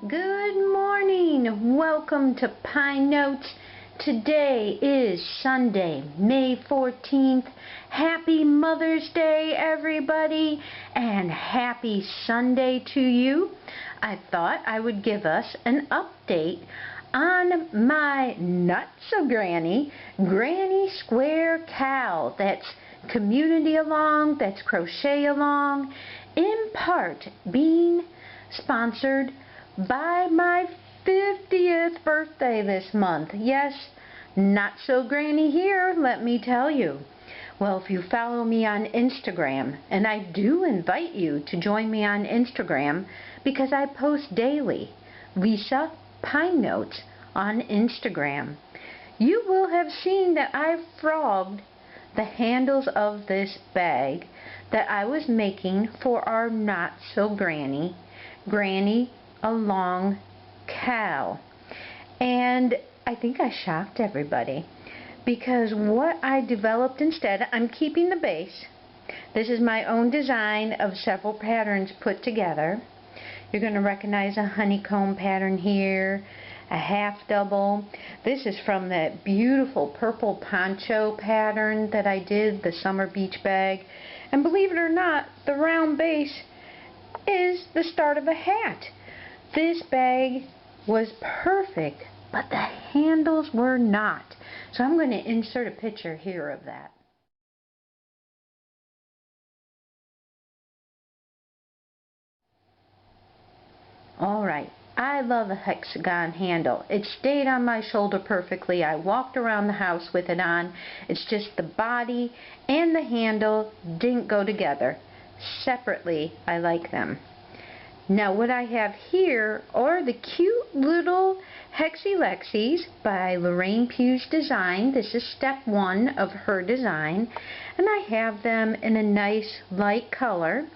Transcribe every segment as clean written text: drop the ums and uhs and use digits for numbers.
Good morning. Welcome to Pine Notes. Today is Sunday, May 14th. Happy Mother's Day, everybody, and happy Sunday to you. I thought I would give us an update on my not-so-granny, Granny Square Cowl. That's Community-A-Long, that's Crochet-A-Long, in part being sponsored by my 50th birthday this month. Yes, not so granny here, let me tell you. Well, if you follow me on Instagram, and I do invite you to join me on Instagram because I post daily, Lisa Pine Notes on Instagram, you will have seen that I've frogged the handles of this bag that I was making for our not so granny, Crochet-A-Long cowl. And I think I shocked everybody because what I developed instead, I'm keeping the base. This is my own design of several patterns put together. You're going to recognize a honeycomb pattern here, a half double. This is from that beautiful purple poncho pattern that I did, the summer beach bag. And believe it or not, the round base is the start of a hat. This bag was perfect, but the handles were not. So I'm going to insert a picture here of that. Alright, I love a hexagon handle. It stayed on my shoulder perfectly. I walked around the house with it on. It's just the body and the handle didn't go together. Separately, I like them. Now what I have here are the cute little Hexi Lexis by Lorraine Design. This is step 1 of her design, and I have them in a nice light color.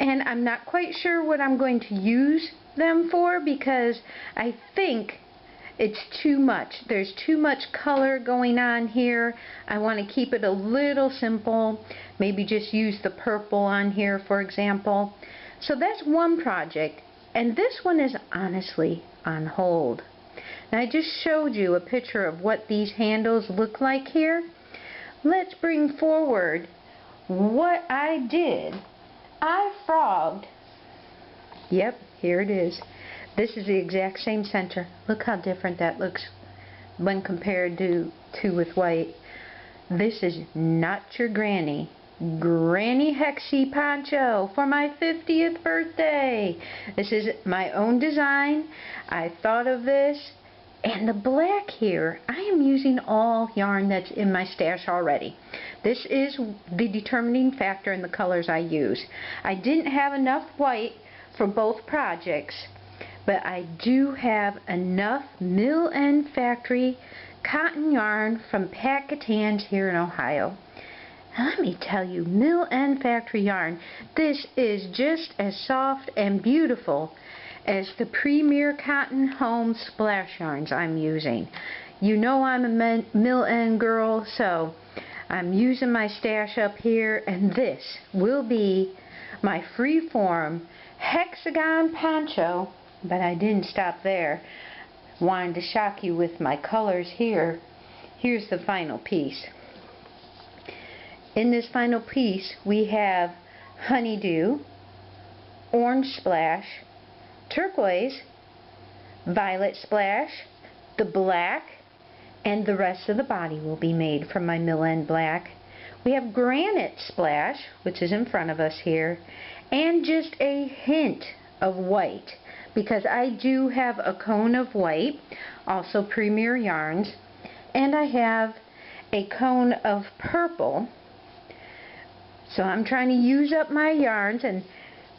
And I'm not quite sure what I'm going to use them for because I think it's too much. There's too much color going on here. I want to keep it a little simple. Maybe just use the purple on here, for example. So that's one project, and this one is honestly on hold. Now I just showed you a picture of what these handles look like here. Let's bring forward what I did. I frogged, yep, here it is. This is the exact same center. Look how different that looks when compared to with white. This is not your granny Hexi poncho for my 50th birthday. This is my own design. I thought of this. And the black here, I am using all yarn that's in my stash already. This is the determining factor in the colors I use. I didn't have enough white for both projects, but I do have enough mill and factory cotton yarn from Pat Catan's here in Ohio. Now let me tell you, mill and factory yarn, this is just as soft and beautiful as the Premier Cotton Home Splash yarns I'm using. You know I'm a mill end girl, so I'm using my stash up here, and this will be my freeform hexagon poncho, but I didn't stop there. Wanted to shock you with my colors here. Here's the final piece. In this final piece we have honeydew, orange splash, turquoise, violet splash, the black, and the rest of the body will be made from my mill end black. We have granite splash, which is in front of us here, and just a hint of white, because I do have a cone of white, also Premier yarns, and I have a cone of purple. So I'm trying to use up my yarns, and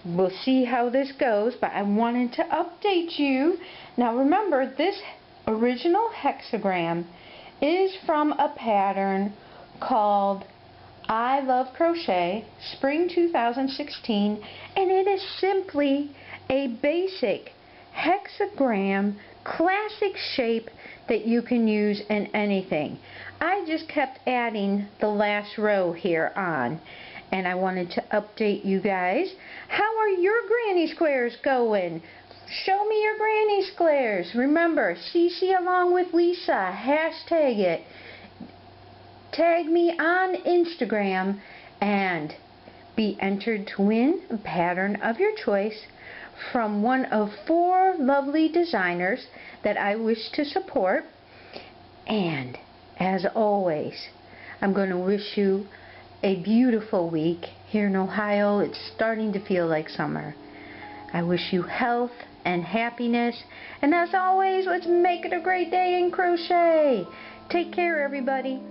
we'll see how this goes, but I wanted to update you. Now remember, this original hexagram is from a pattern called I Love Crochet, Spring 2016, and it is simply a basic hexagram classic shape that you can use in anything. I just kept adding the last row here on, and I wanted to update you guys. How are your granny squares going? Show me your granny squares. Remember, CCalongwithLisa. Hashtag it. Tag me on Instagram and be entered to win a pattern of your choice from one of 4 lovely designers that I wish to support. And as always, I'm going to wish you a beautiful week. Here in Ohio, it's starting to feel like summer. I wish you health and happiness. And as always, let's make it a great day in crochet. Take care, everybody.